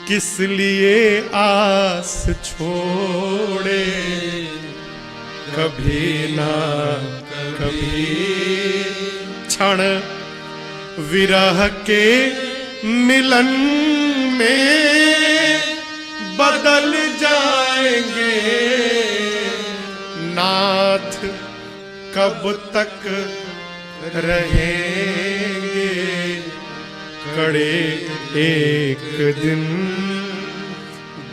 किस लिए आस छोड़े, कभी ना कभी क्षण विरह के मिलन में बदल जाएंगे। नाथ कब तक रहेंगे, कड़े एक दिन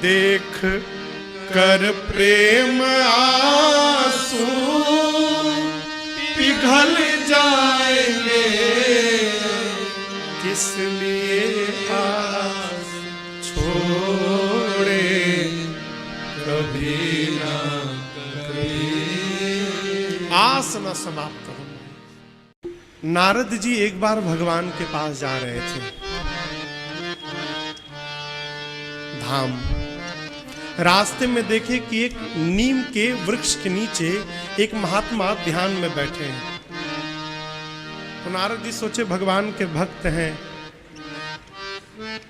देख कर प्रेम आंसू पिघल जाएंगे। किस लिए आस छोड़े, कभी ना कभी आस न समाप्त हो। नारद जी एक बार भगवान के पास जा रहे थे धाम। रास्ते में देखे कि एक नीम के वृक्ष के नीचे एक महात्मा ध्यान में बैठे हैं। तो नारद जी सोचे भगवान के भक्त हैं,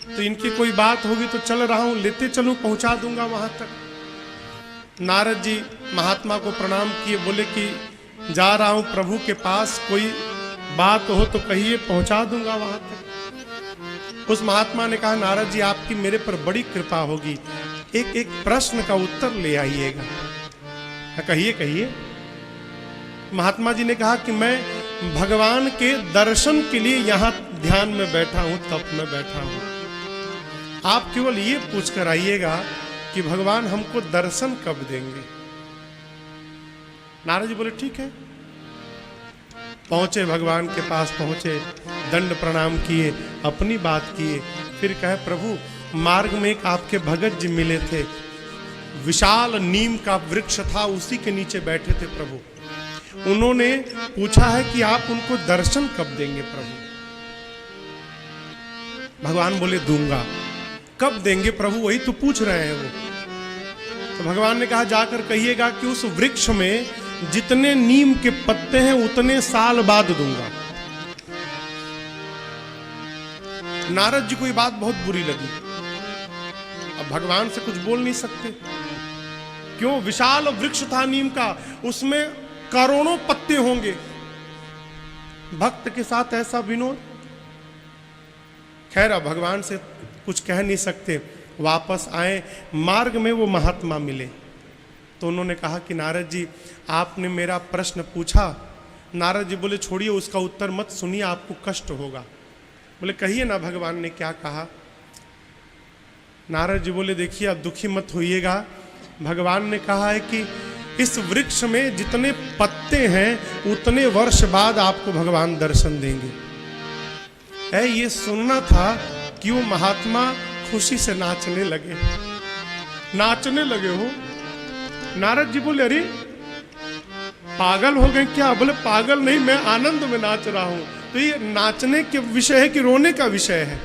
तो इनकी कोई बात होगी तो चल रहा हूं, लेते चलूं, पहुंचा दूंगा वहां तक। नारद जी महात्मा को प्रणाम किए, बोले कि जा रहा हूं प्रभु के पास, कोई बात हो तो कहिए, पहुंचा दूंगा वहां तक। उस महात्मा ने कहा नारद जी आपकी मेरे पर बड़ी कृपा होगी, एक एक प्रश्न का उत्तर ले आइएगा। कहिए कहिए। महात्मा जी ने कहा कि मैं भगवान के दर्शन के लिए यहां ध्यान में बैठा हूं, तप में बैठा हूं। आप केवल ये पूछ कर आइएगा कि भगवान हमको दर्शन कब देंगे। नारद जी बोले ठीक है। पहुंचे, भगवान के पास पहुंचे, दंड प्रणाम किए, अपनी बात किए। फिर कहे प्रभु मार्ग में एक आपके भगत जी मिले थे, विशाल नीम का वृक्ष था, उसी के नीचे बैठे थे प्रभु। उन्होंने पूछा है कि आप उनको दर्शन कब देंगे प्रभु। भगवान बोले दूंगा। कब देंगे प्रभु, वही तो पूछ रहे हैं वो। तो भगवान ने कहा जाकर कहिएगा कि उस वृक्ष में जितने नीम के पत्ते हैं उतने साल बाद दूंगा। नारद जी को ये बात बहुत बुरी लगी। अब भगवान से कुछ बोल नहीं सकते, क्यों? विशाल वृक्ष था नीम का, उसमें करोड़ों पत्ते होंगे। भक्त के साथ ऐसा विनोद। खैर भगवान से कुछ कह नहीं सकते। वापस आए, मार्ग में वो महात्मा मिले। तो उन्होंने कहा कि नारद जी आपने मेरा प्रश्न पूछा। नारद जी बोले छोड़िए उसका उत्तर मत सुनिए, आपको कष्ट होगा। बोले कहिए ना भगवान ने क्या कहा। नारद जी बोले देखिए आप दुखी मत होइएगा, भगवान ने कहा है कि इस वृक्ष में जितने पत्ते हैं उतने वर्ष बाद आपको भगवान दर्शन देंगे। ये सुनना था कि वो महात्मा खुशी से नाचने लगे। नाचने लगे हो। नारद जी बोले अरे पागल हो गए क्या? बोले पागल नहीं, मैं आनंद में नाच रहा हूं। तो ये नाचने के विषय है कि रोने का विषय है?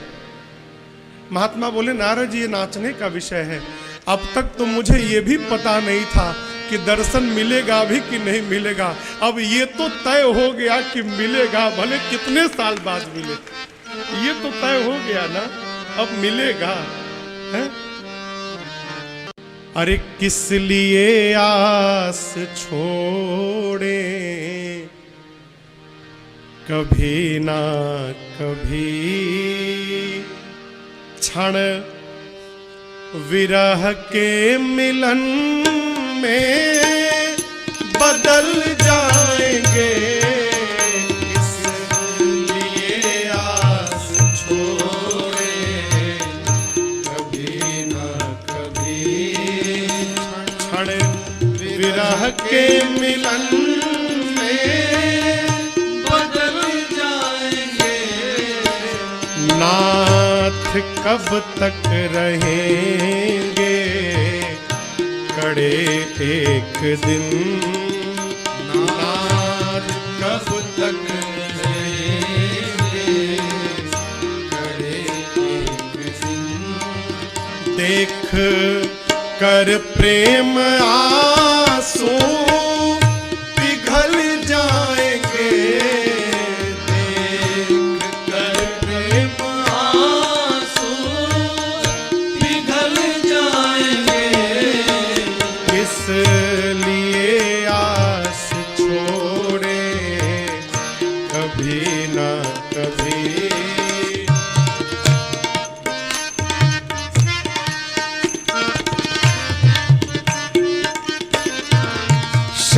महात्मा बोले नारद जी ये नाचने का विषय है। अब तक तो मुझे ये भी पता नहीं था कि दर्शन मिलेगा भी कि नहीं मिलेगा। अब ये तो तय हो गया कि मिलेगा, भले कितने साल बाद मिले, ये तो तय हो गया ना, अब मिलेगा है? अरे किस लिए आस छोड़े, कभी ना कभी क्षण विरह के मिलन में बदल जाएंगे। किस लिए आस छोड़े, कभी ना कभी क्षण विरह के मिलन में बदल जाएंगे। नाथ कब तक रहेंगे, कड़े एक दिन नाथ कब तक रहेंगे, कड़े एक दिन देख कर प्रेम आंसू पिघल जाएंगे। देख कर प्रेम आंसू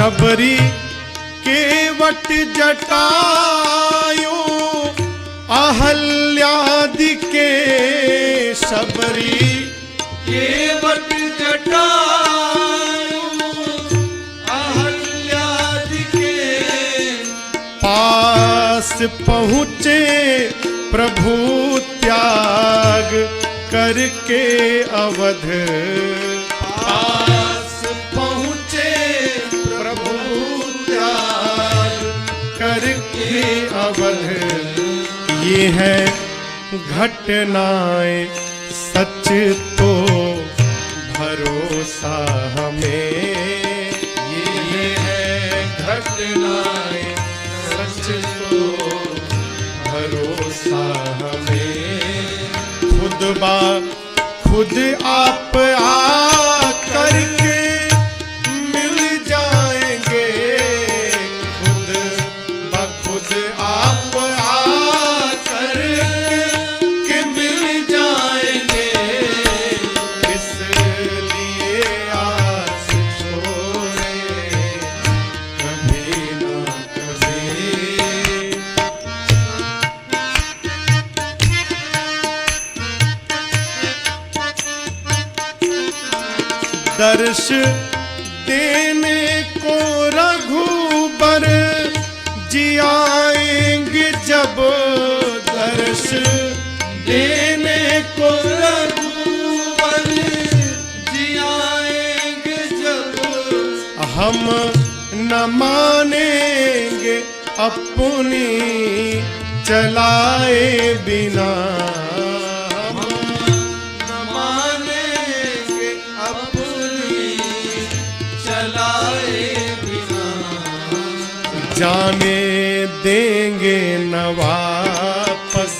शबरी केवट जटायु अहल्यादि के शबरी केवट जटायु अहल्यादि के पास पहुँचे प्रभु त्याग करके अवध पास पहुँचे प्रभु त्याग करके अवध। ये है घटनाएं सच तो भरोसा हमें, ये है घटनाएं सच तो भरोसा हमें। खुद आप आ करके मिल जाएंगे, खुद आप आ करके मिल जाएंगे। इसलिए आस छोड़े कभी ना कभी। दर्श देने को रघुबर जी आएंगे जब, दर्श देने को रघुबर जी आएंगे जब, हम न मानेंगे अपनी चलाए बिना। जाने देंगे न वापस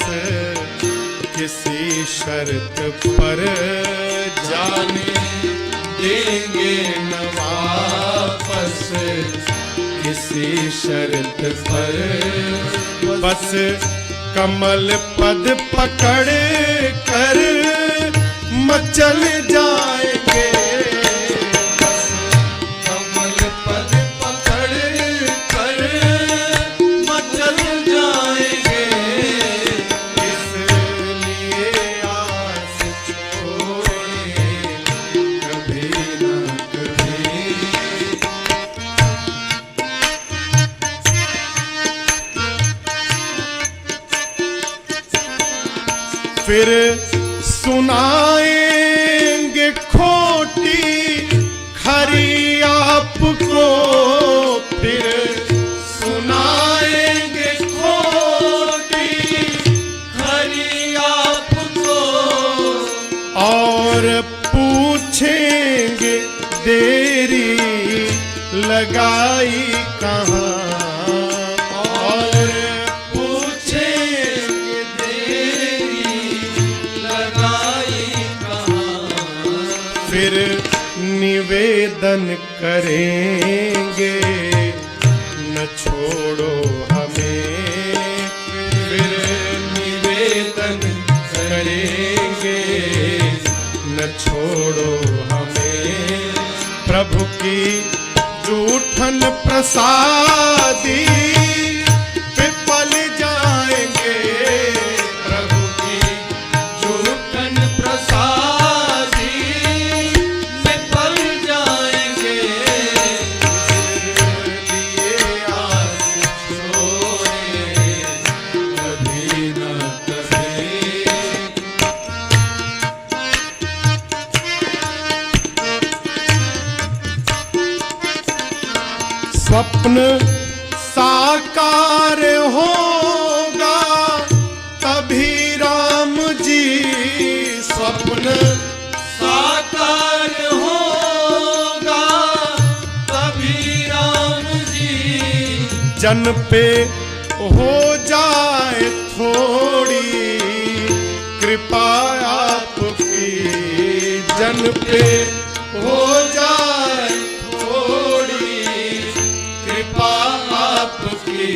किसी शर्त पर, जाने देंगे न वापस किसी शर्त पर। बस कमल पद पकड़ कर मचल जाएंगे, फिर सुनाएंगे खोटी खरी आपको, फिर सुनाएंगे खोटी खरी आपको, और पूछेंगे देरी लगाई कहाँ, फिर निवेदन करेंगे न छोड़ो हमें, फिर निवेदन करेंगे न छोड़ो हमें। प्रभु की जूठन प्रसादी विफल जाएंगे, प्रभु की जूठन प्रसादी विफल जाएंगे। इसलिए आस छोड़े कभी न कभी। स्वप्न साकार होगा तभी राम जी, स्वप्न साकार होगा तभी राम जी, जन पे हो जाए थोड़ी कृपा आपकी, जन पे हो जाए थोड़ी कृपा आपकी।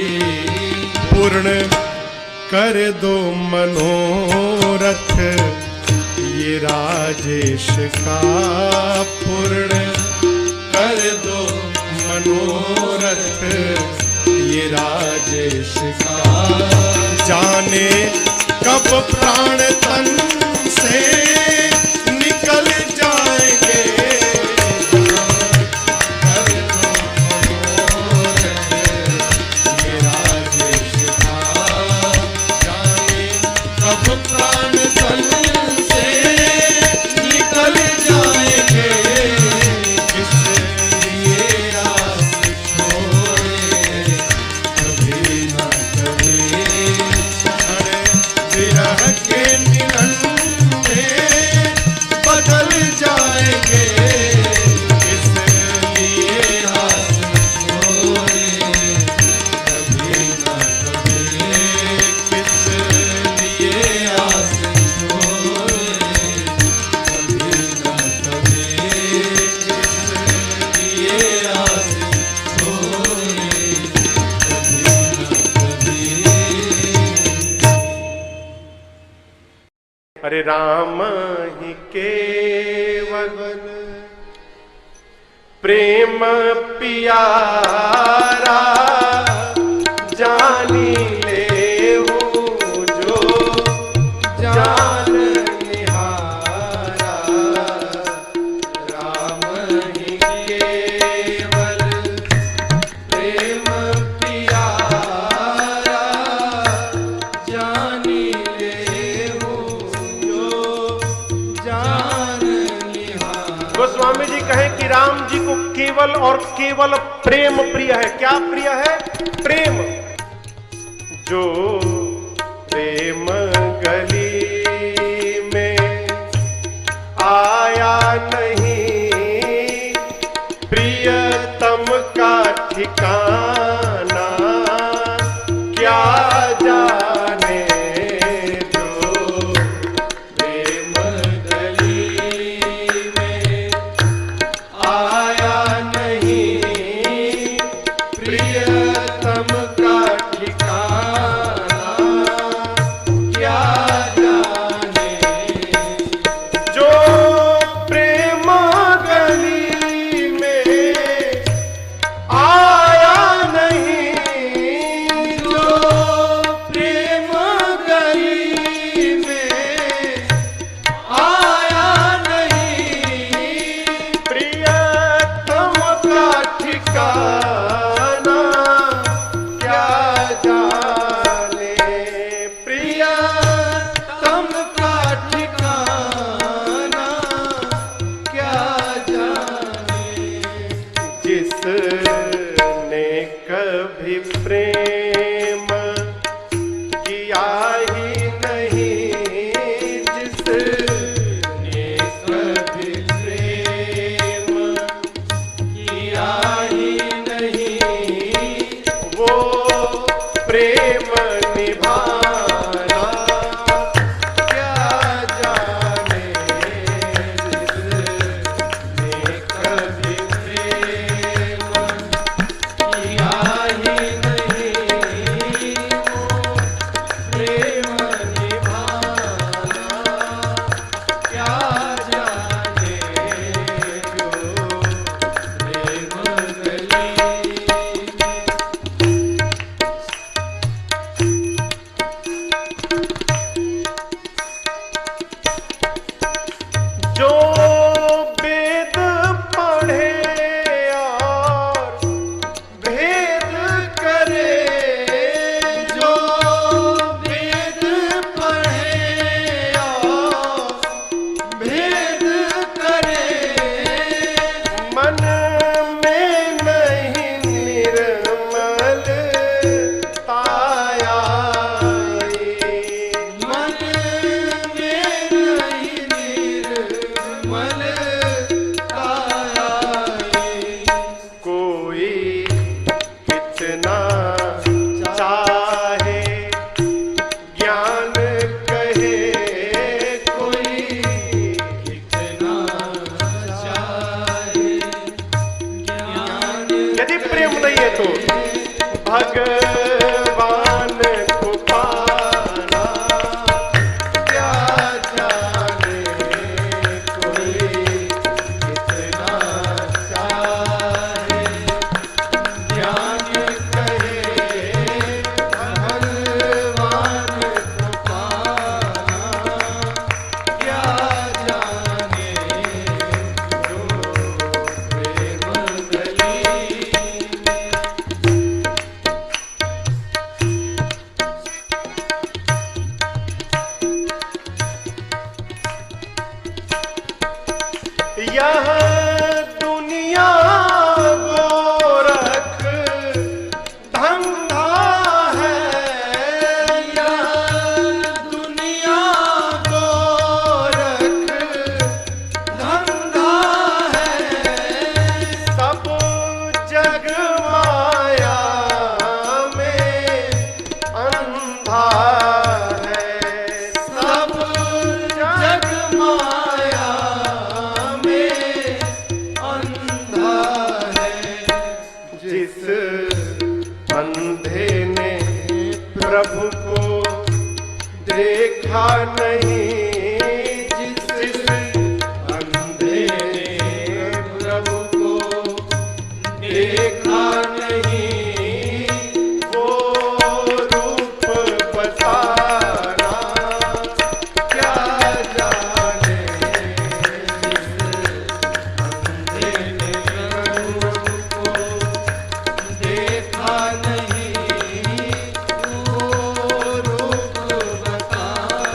पूर्ण कर दो मनोरथ ये राजेश का, पूर्ण कर दो मनोरथ ये राजेश का, जाने कब प्राण तन से निकल जाएंगे। ये राजेश का, जाने कब प्राण तन से निकल जाएंगे। इसलिए आस छोड़े कभी न कभी, विरह के मिलन में बदल जाएंगे। इसलिए आस छोड़े कभी न कभी, इसलिए आस छोड़े कभी न कभी, इसलिए आस छोड़े कभी न कभी। अरे राम ही केवल प्रेम पियारा, जानी लेहु जो जान निहारा। राम ही केवल प्रेम पियारा, जानी लेहु जो जान निहारा। गोस्वामी जी कहें कि राम जी को केवल और केवल प्रेम प्रिय है। क्या प्रिय है? प्रेम। जो प्रेम गली में आया नहीं, प्रियतम का ठिकाना क्या जाने। जो प्रेम गली में आया नहीं, प्रियतम का ठिकाना क्या जाने। जो प्रेम गली में आया नहीं, जो प्रेम गली में आया नहीं, प्रियतम का ठिकाना क्या जाने। प्रियतम का ठिकाना क्या जाने। जिसने कभी प्रेम किया ही नहीं, जिसने कभी प्रेम किया ही नहीं, वो प्रेम निभाना क्या जाने। जिसने कभी प्रेम किया ही नहीं, वो प्रेम निभाना क्या जाने। जो प्रेम गली जो वेद पढ़े और भेद करे, जो वेद पढ़े और भेद करे, मन में नहीं निर्मल ताया। मन में नहीं निर्मल ताया। कोई कितना चाहे ज्ञान कहे, कोई कितना चाहे ज्ञान। यदि प्रेम नहीं है तो भगवान को पाना क्या जाने। कोई कितना चाहे यह दुनिया गोरख धंधा है, यह दुनिया गोरख धंधा है। सब जग माया में अंधा है, सब जग माया में अंधा है। जिस अंधे ने प्रभु को देखा नहीं, जिस अंधे ने प्रभु को देखा नहीं, वो रूप बताना क्या जाने। अंधे ने प्रभु को देखा नहीं, वो रूप बताना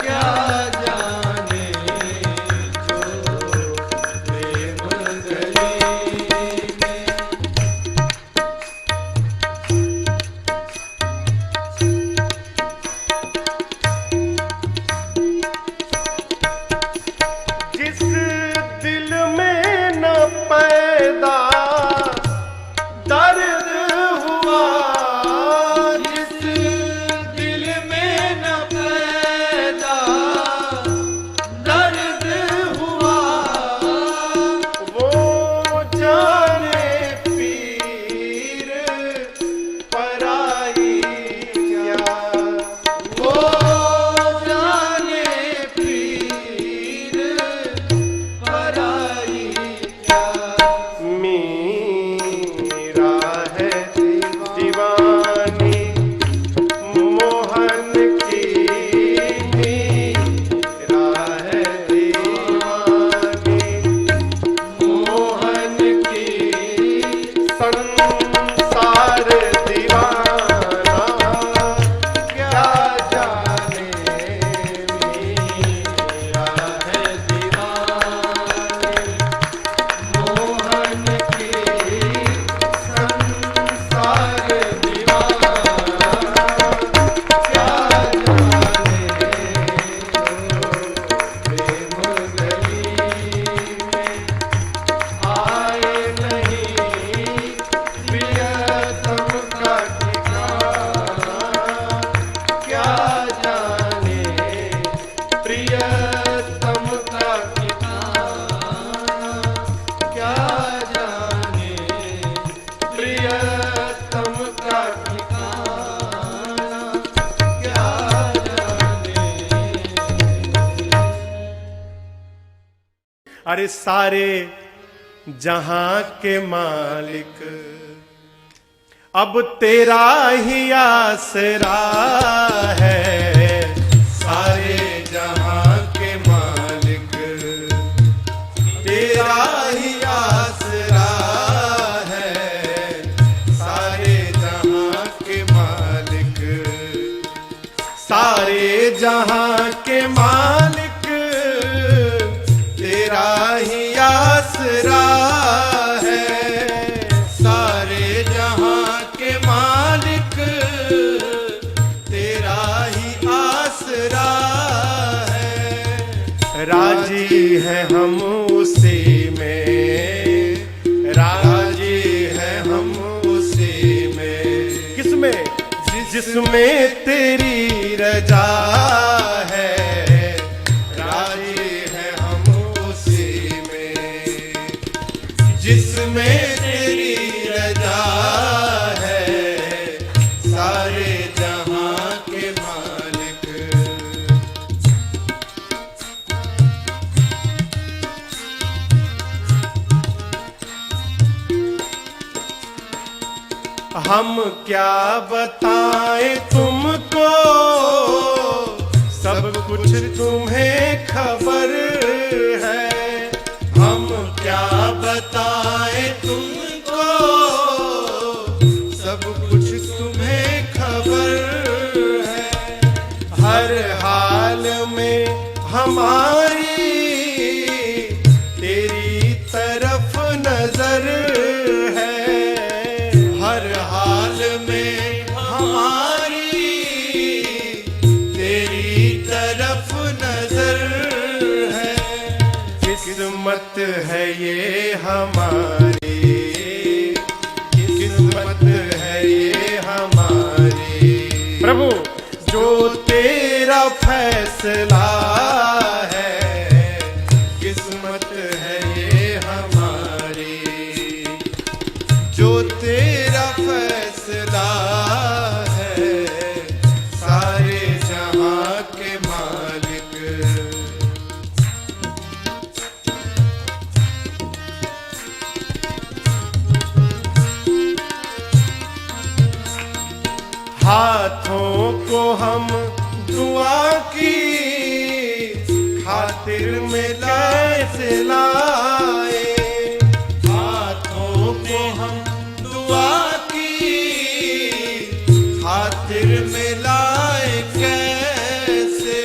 क्या जाने। जो प्रेम गली में जिस दिल में न पैदा दर्द हुआ, जिस दिल में न पैदा दर्द हुआ, वो जाने पीर पराई क्या। वो जाने पीर पराई क्या। मीरा है दीवानी मोहन की, मीरा है दीवानी मोहन की संसार दीवाना क्या जाने। मीरा है दीवानी मोहन की संसार दीवाना क्या जाने। प्रेम गली में आए नहीं, प्रियतम का ठिकाना क्या जाने। प्रियतम का ठिकाना क्या जाने। प्रियतम का ठिकाना क्या जाने। अरे सारे जहां के मालिक अब तेरा ही आसरा है। सारे जहां के मालिक तेरा ही आसरा है। सारे जहां के मालिक, सारे जहां के मालिक तेरा ही आसरा है। सारे जहां के मालिक तेरा ही आसरा है। राजी है हम उसी में, राजी है हम उसी में। किसमें? जिसमें तेरी रजा है। राजी है हम उसी में, जिसमें तेरी रजा है। सारे जहां के मालिक, हम क्या बताएं तुमको, सब कुछ तुम्हें खबर है। हम क्या बताएं तुमको, सब कुछ तुम्हें खबर है। हर हाल में हमारी किस्मत है ये हमारी, किस्मत है ये हमारी। प्रभु जो तेरा फैसला है, किस्मत है ये हमारी। जो तेरा फैसला है, सारे जहां के मालिक। हाथों को हम दुआ की खातिर में कैसे लाए, हाथों को हम दुआ की खातिर में लाए कैसे।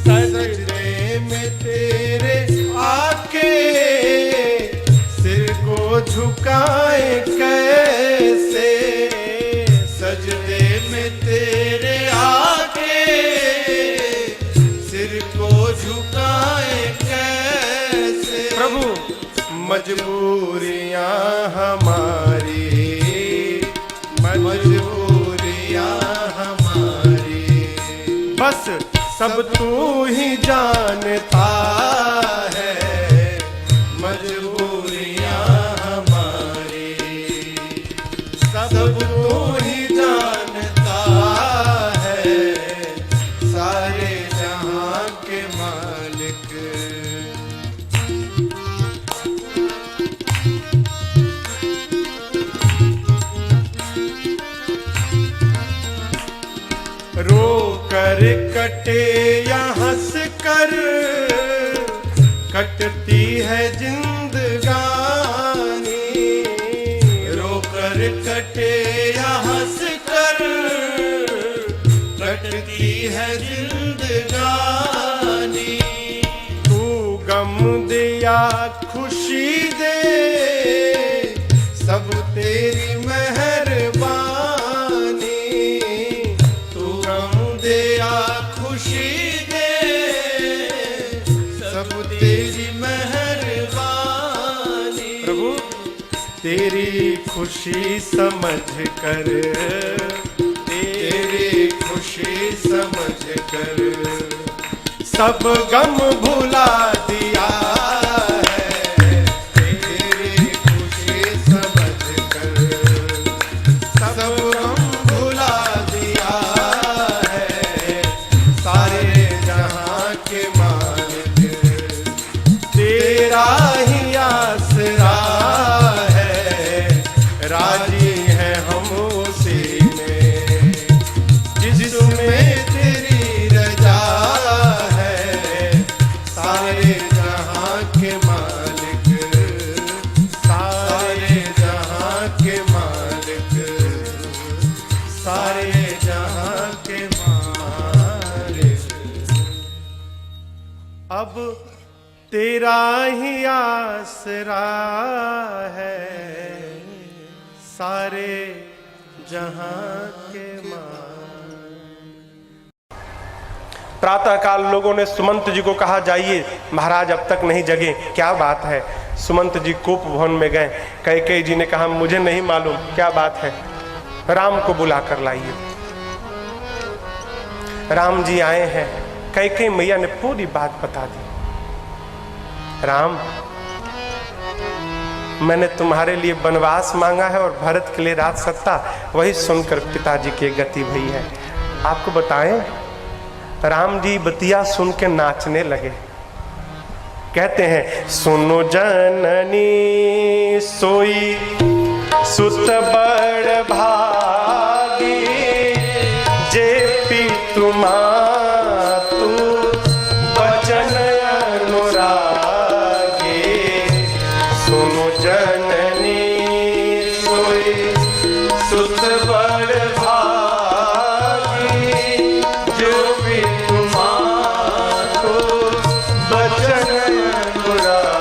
सजदे में तेरे आके सिर को झुकाए कैसे, सजदे में तेरे आके सिर को झुकाए कैसे। प्रभु मजबूरियां हमारी, मजबूरियां हमारी, बस सब तू ही जानता है। मजबूरियां हमारी सब तू ही जानता है, सारे जहां के मालिक। रो कर कटे या हंस कर कटती है जिंदगानी, रो कर कटे या हंस कर कटती है जिंदगानी। तू गम दे या खुशी दे, सब तेरी मेहरबानी। तू गम दे या खुशी दे, सब तेरी मेहरबानी। प्रभु तेरी खुशी समझ कर, तेरी खुशी समझ कर सब गम भुला दिया है। तेरी खुशी समझ कर सब गम भुला दिया है, सारे जहां के मालिक। तेरा ही आसरा है, राजी है हम उसी में, जिसमें तेरी रजा है, सारे जहां के मालिक, सारे जहां के मालिक, सारे जहां के मालिक। अब तेरा ही आसरा है, सारे जहां के मालिक। प्रातःकाल लोगों ने सुमंत जी को कहा, जाइए महाराज अब तक नहीं जगे, क्या बात है। सुमंत जी कोप भवन में गए। कैकेयी जी ने कहा, मुझे नहीं मालूम क्या बात है, राम को बुला कर लाइए। राम जी आए हैं। कैकेयी मैया ने पूरी बात बता दी। राम, मैंने तुम्हारे लिए वनवास मांगा है और भरत के लिए राज सत्ता, वही सुनकर पिताजी की गति भई है। आपको बताएं, राम जी बतिया सुन के नाचने लगे। कहते हैं, सुनो जननी सोई सुत बड़ भागी, जे पी तुमा तू बचन अनुरागी। सुनो जननी सोई सुत बड़ भागी, जो भी तुमा तू बचन अनुरागी।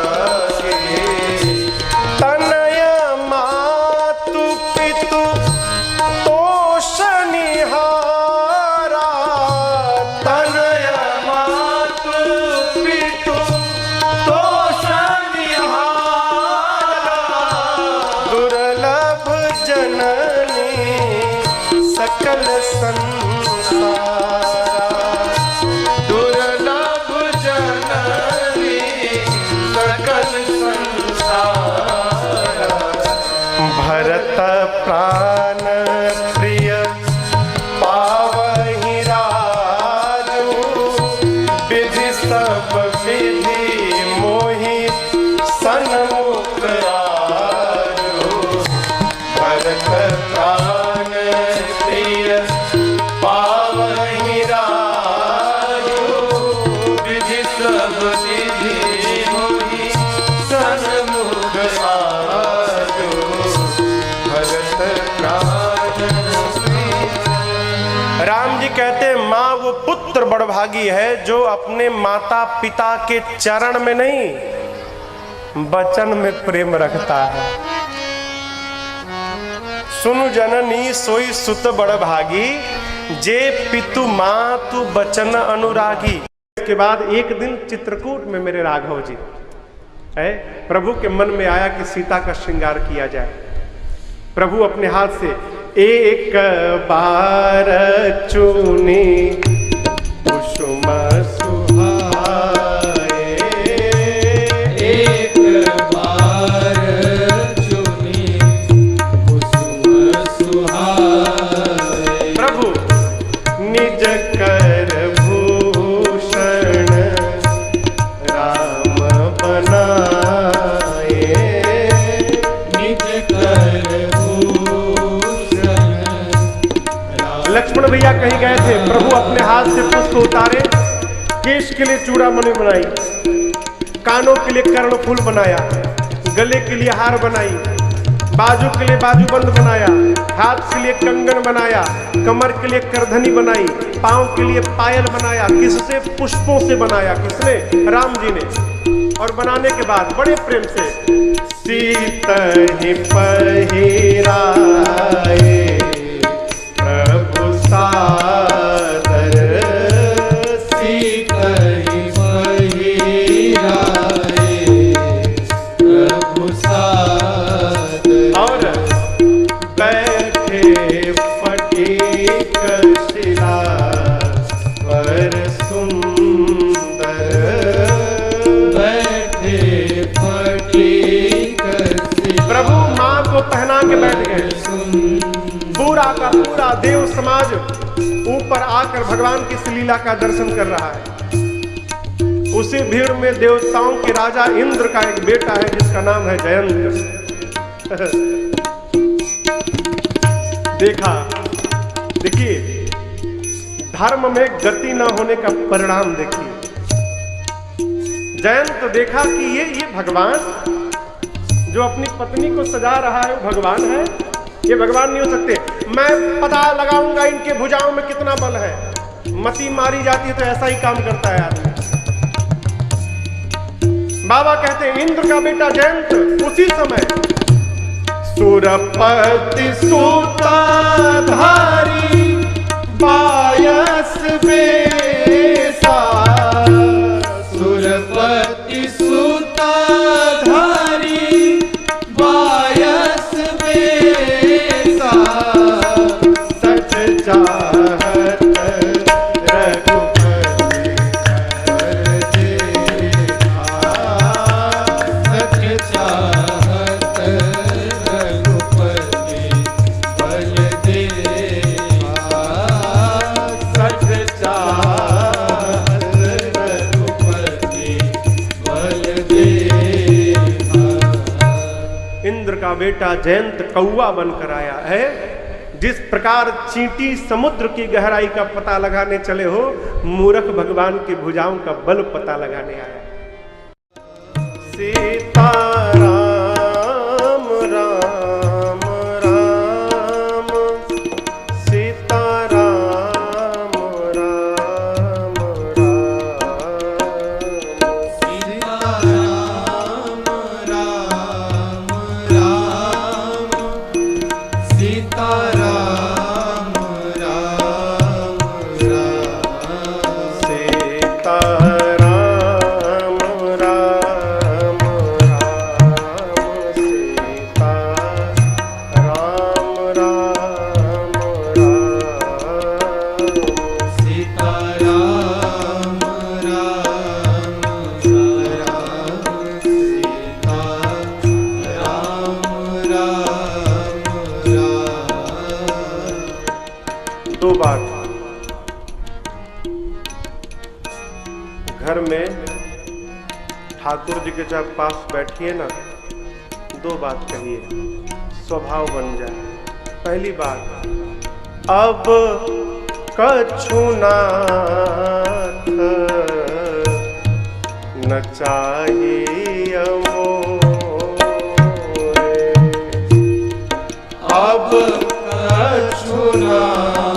तनय मातु पितु सकल संसार। दुर्लभ जननी सकल संसार। भरत प्राण प्रिय पावहि राजू, विधि सब विधि मोहि सन्मुख आजू। भरत प्राण प्रिय पावहि राजू, विधि सब विधि मोहि सन्मुख आजू। भरत प्राण राम जी कहते हैं माँ वो पुत्र बड़भागी है जो अपने माता पिता के चरण में नहीं वचन में प्रेम रखता है। सुनु जननी सोई सुत बड़भागी, जे पितु मातु बचन अनुरागी। इसके बाद एक दिन चित्रकूट में मेरे राघव जी है, प्रभु के मन में आया कि सीता का श्रृंगार किया जाए। प्रभु अपने हाथ से एक बार चुनी कुसुम सुहाए, एक बार चुनी कुसुम सुहाए। प्रभु निज कर भूषण राम बनाए। निज कर लक्ष्मण भैया कहीं गए थे, प्रभु अपने हाथ से पुष्प उतारे, केश के लिए चूड़ामणि बनाई, कानों के लिए कर्ण फूल बनाया, गले के लिए हार बनाई, बाजू के लिए बाजूबंद बनाया, हाथ के लिए कंगन बनाया, कमर के लिए करधनी बनाई, पांव के लिए पायल बनाया। किससे? पुष्पों से बनाया। किसने? राम जी ने। और बनाने के बाद बड़े प्रेम से सीतहि पहिराए प्रभु सादर, सीतहि पहिराए प्रभु सादर। और बैठे फटीक शिला पर सुंदर। बैठे फटीक शिला प्रभु मां को पहना के बैठ गए। पूरा का पूरा देव समाज ऊपर आकर भगवान की इस लीला का दर्शन कर रहा है। उसी भीड़ में देवताओं के राजा इंद्र का एक बेटा है जिसका नाम है जयंत। देखिए धर्म में गति न होने का परिणाम देखिए। जयंत देखा कि ये भगवान जो अपनी पत्नी को सजा रहा है वो भगवान है। ये भगवान नहीं हो सकते। मैं पता लगाऊंगा इनके भुजाओं में कितना बल है। मती मारी जाती है तो ऐसा ही काम करता है आदमी। बाबा कहते हैं इंद्र का बेटा जयंत उसी समय सुरपति सूताधारी बायस बेसा। सुरपति सूताधारी बायस बेसा। सच चाहत रघुपति कर देखा। सच चाहत रघुपति बल देखा। सच चाहत रघुपति बल देखा। इंद्र का बेटा जयंत कौवा बनकर आया है। जिस प्रकार चींटी समुद्र की गहराई का पता लगाने चले हो, मूर्ख भगवान की भुजाओं का बल पता लगाने आया। सीताराम राम राम, सीताराम राम राम। सीताराम राम राम। सीताराम राम राम। सीताराम राम राम। में ठाकुर जी के जब पास बैठिए ना, दो बात कहिए, स्वभाव बन जाए। पहली बात, अब कछु नाथ न चाहिए मोरे, अब कछु नाथ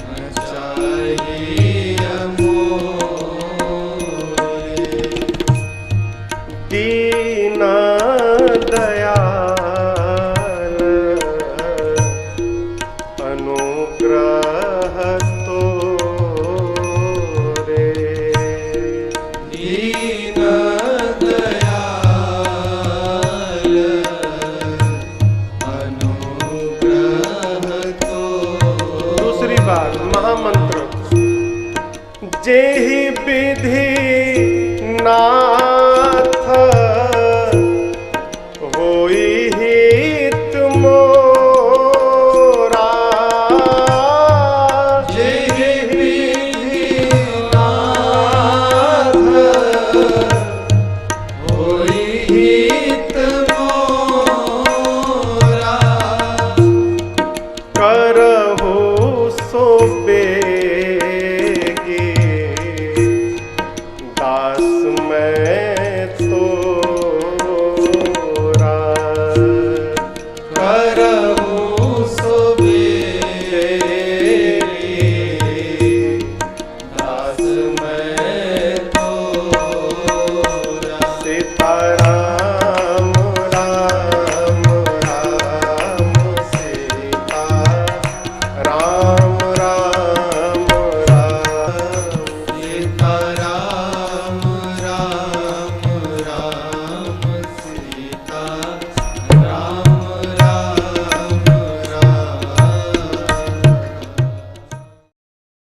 न चाहिए मोरे, दीन दयाल अनुग्रह तोरे, दीन दयाल अनुग्रह तोरे। दूसरी बात, महामंत्र, जेहि विधि ना